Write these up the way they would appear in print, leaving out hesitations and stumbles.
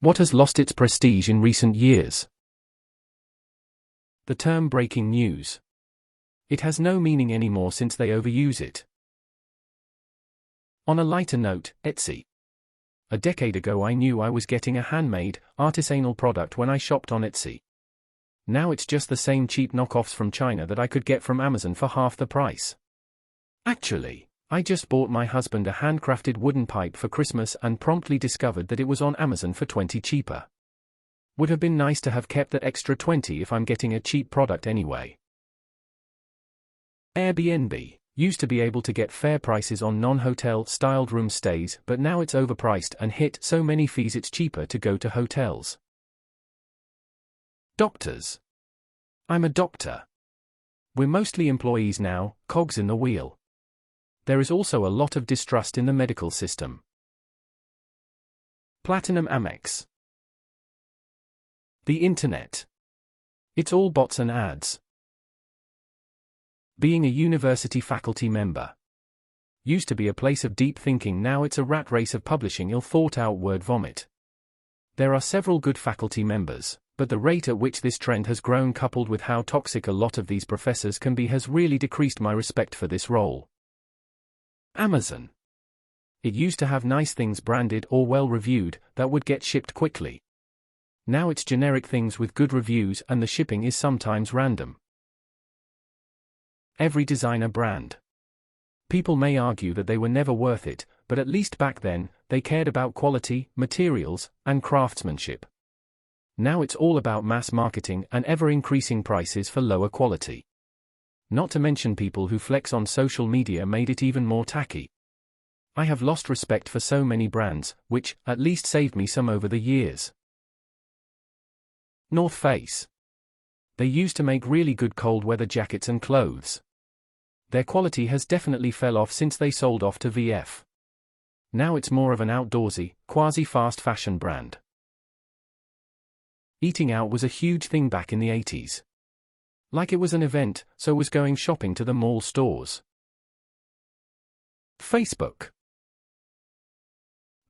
What has lost its prestige in recent years? The term breaking news. It has no meaning anymore since they overuse it. On a lighter note, Etsy. A decade ago I knew I was getting a handmade, artisanal product when I shopped on Etsy. Now it's just the same cheap knockoffs from China that I could get from Amazon for half the price. Actually, I just bought my husband a handcrafted wooden pipe for Christmas and promptly discovered that it was on Amazon for 20 cheaper. Would have been nice to have kept that extra 20 if I'm getting a cheap product anyway. Airbnb used to be able to get fair prices on non-hotel styled room stays, but now it's overpriced and hit so many fees it's cheaper to go to hotels. Doctors. I'm a doctor. We're mostly employees now, cogs in the wheel. There is also a lot of distrust in the medical system. Platinum Amex. The internet. It's all bots and ads. Being a university faculty member. Used to be a place of deep thinking, now it's a rat race of publishing ill-thought-out word vomit. There are several good faculty members, but the rate at which this trend has grown, coupled with how toxic a lot of these professors can be, has really decreased my respect for this role. Amazon. It used to have nice things branded or well-reviewed that would get shipped quickly. Now it's generic things with good reviews and the shipping is sometimes random. Every designer brand. People may argue that they were never worth it, but at least back then, they cared about quality, materials, and craftsmanship. Now it's all about mass marketing and ever-increasing prices for lower quality. Not to mention people who flex on social media made it even more tacky. I have lost respect for so many brands, which, at least, saved me some over the years. North Face. They used to make really good cold weather jackets and clothes. Their quality has definitely fell off since they sold off to VF. Now it's more of an outdoorsy, quasi-fast fashion brand. Eating out was a huge thing back in the 80s. Like it was an event, so was going shopping to the mall stores. Facebook.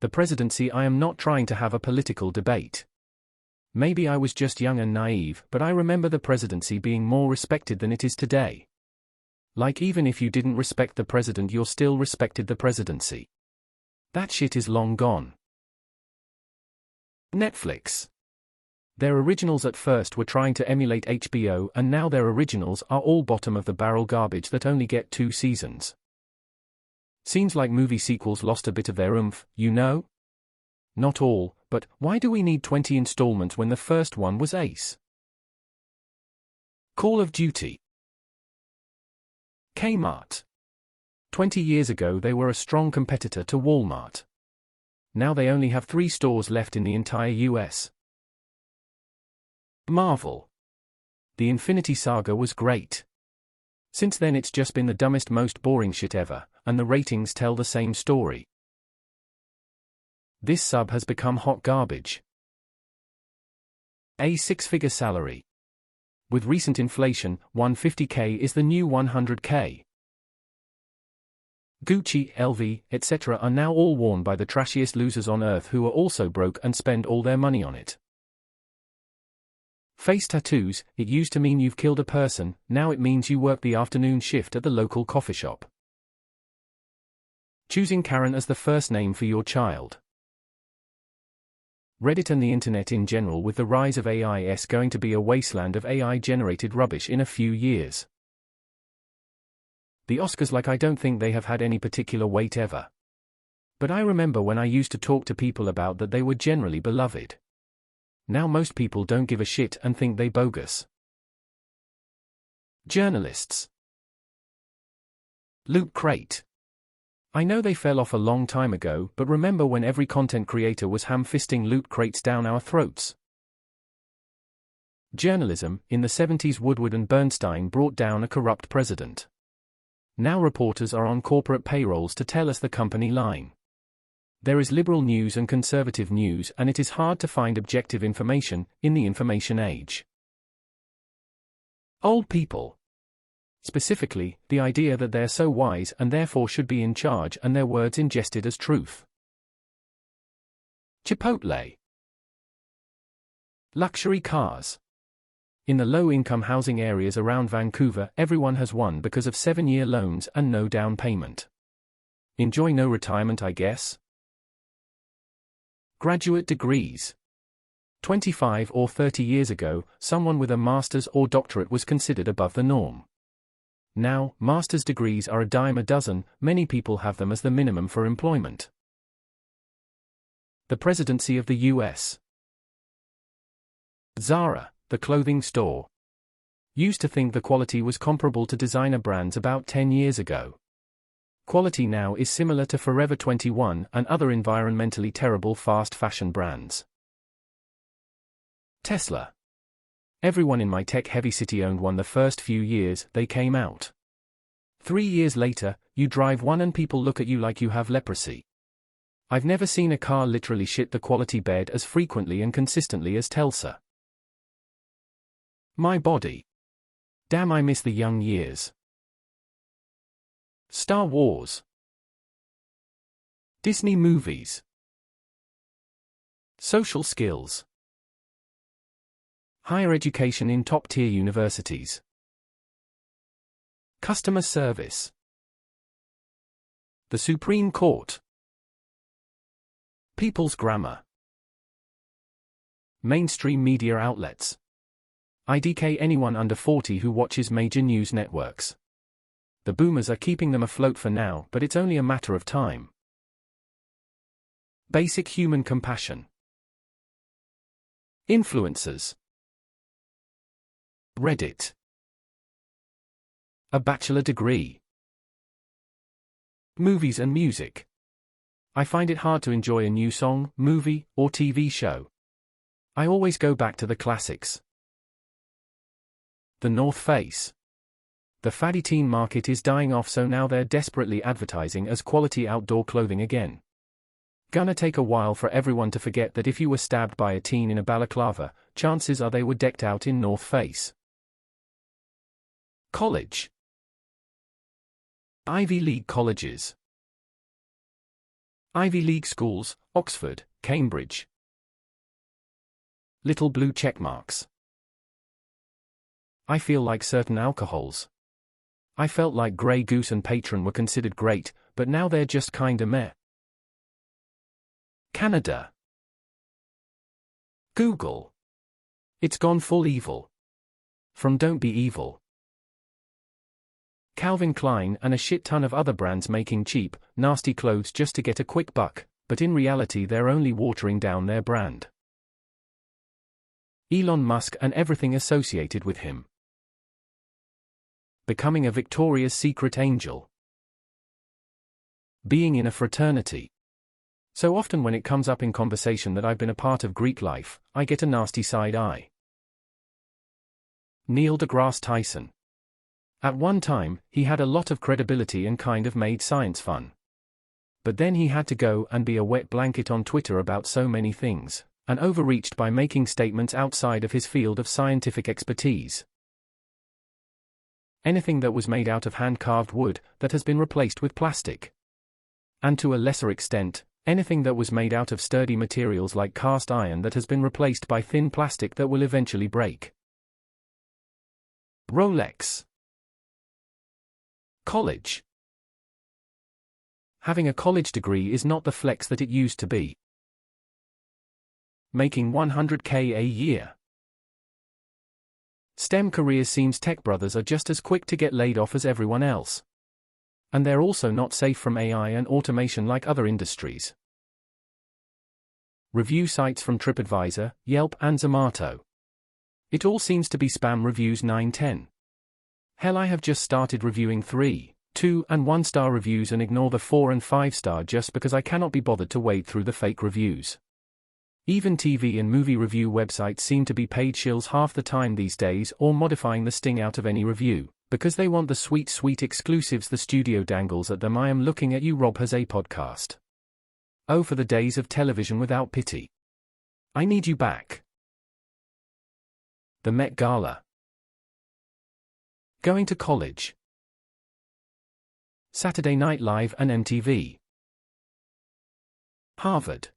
The presidency. I am not trying to have a political debate. Maybe I was just young and naive, but I remember the presidency being more respected than it is today. Like, even if you didn't respect the president, you still respected the presidency. That shit is long gone. Netflix. Their originals at first were trying to emulate HBO, and now their originals are all bottom-of-the-barrel garbage that only get 2 seasons. Seems like movie sequels lost a bit of their oomph, you know? Not all, but why do we need 20 installments when the first one was ace? Call of Duty. Kmart. 20 years ago they were a strong competitor to Walmart. Now they only have 3 stores left in the entire US. Marvel. The Infinity Saga was great. Since then it's just been the dumbest, most boring shit ever, and the ratings tell the same story. This sub has become hot garbage. A 6-figure salary. With recent inflation, $150K is the new $100K. Gucci, LV, etc. are now all worn by the trashiest losers on earth who are also broke and spend all their money on it. Face tattoos. It used to mean you've killed a person, now it means you work the afternoon shift at the local coffee shop. Choosing Karen as the first name for your child. Reddit and the internet in general. With the rise of AI is going to be a wasteland of AI-generated rubbish in a few years. The Oscars. Like, I don't think they have had any particular weight ever. But I remember when I used to talk to people about that, they were generally beloved. Now most people don't give a shit and think they bogus. Journalists. Loot Crate. I know they fell off a long time ago, but remember when every content creator was ham-fisting loot crates down our throats? Journalism. In the 70s Woodward and Bernstein brought down a corrupt president. Now reporters are on corporate payrolls to tell us the company line. There is liberal news and conservative news, and it is hard to find objective information in the information age. Old people. Specifically, the idea that they're so wise and therefore should be in charge, and their words ingested as truth. Chipotle. Luxury cars. In the low-income housing areas around Vancouver, everyone has one because of 7-year loans and no down payment. Enjoy no retirement, I guess. Graduate degrees. 25 or 30 years ago, someone with a master's or doctorate was considered above the norm. Now, master's degrees are a dime a dozen, many people have them as the minimum for employment. The presidency of the U.S. Zara, the clothing store, used to think the quality was comparable to designer brands about 10 years ago. Quality now is similar to Forever 21 and other environmentally terrible fast fashion brands. Tesla. Everyone in my tech-heavy city owned one the first few years they came out. 3 years later, you drive one and people look at you like you have leprosy. I've never seen a car literally shit the quality bed as frequently and consistently as Tesla. My body. Damn, I miss the young years. Star Wars. Disney movies. Social skills. Higher education in top-tier universities. Customer service. The Supreme Court. People's grammar. Mainstream media outlets. IDK anyone under 40 who watches major news networks. The boomers are keeping them afloat for now, but it's only a matter of time. Basic human compassion. Influencers. Reddit. A bachelor degree. Movies and music. I find it hard to enjoy a new song, movie, or TV show. I always go back to the classics. The North Face. The faddy teen market is dying off, so now they're desperately advertising as quality outdoor clothing again. Gonna take a while for everyone to forget that if you were stabbed by a teen in a balaclava, chances are they were decked out in North Face. College. Ivy League colleges. Ivy League schools, Oxford, Cambridge. Little blue checkmarks. I feel like certain alcohols. I felt like Grey Goose and Patron were considered great, but now they're just kinda meh. Canada. Google. It's gone full evil. From Don't Be Evil. Calvin Klein and a shit ton of other brands making cheap, nasty clothes just to get a quick buck, but in reality they're only watering down their brand. Elon Musk and everything associated with him. Becoming a Victoria's Secret angel. Being in a fraternity. So often when it comes up in conversation that I've been a part of Greek life, I get a nasty side eye. Neil deGrasse Tyson. At one time, he had a lot of credibility and kind of made science fun. But then he had to go and be a wet blanket on Twitter about so many things, and overreached by making statements outside of his field of scientific expertise. Anything that was made out of hand-carved wood that has been replaced with plastic. And to a lesser extent, anything that was made out of sturdy materials like cast iron that has been replaced by thin plastic that will eventually break. Rolex. College. Having a college degree is not the flex that it used to be. Making $100K a year. STEM careers seems tech brothers are just as quick to get laid off as everyone else. And they're also not safe from AI and automation like other industries. Review sites from TripAdvisor, Yelp and Zomato. It all seems to be spam reviews 9-10. Hell, I have just started reviewing 3, 2 and 1-star reviews and ignore the 4 and 5-star just because I cannot be bothered to wade through the fake reviews. Even TV and movie review websites seem to be paid shills half the time these days or modifying the sting out of any review, because they want the sweet exclusives the studio dangles at them. I am looking at you, Rob has a podcast. Oh, for the days of television without pity. I need you back. The Met Gala. Going to college. Saturday Night Live and MTV. Harvard.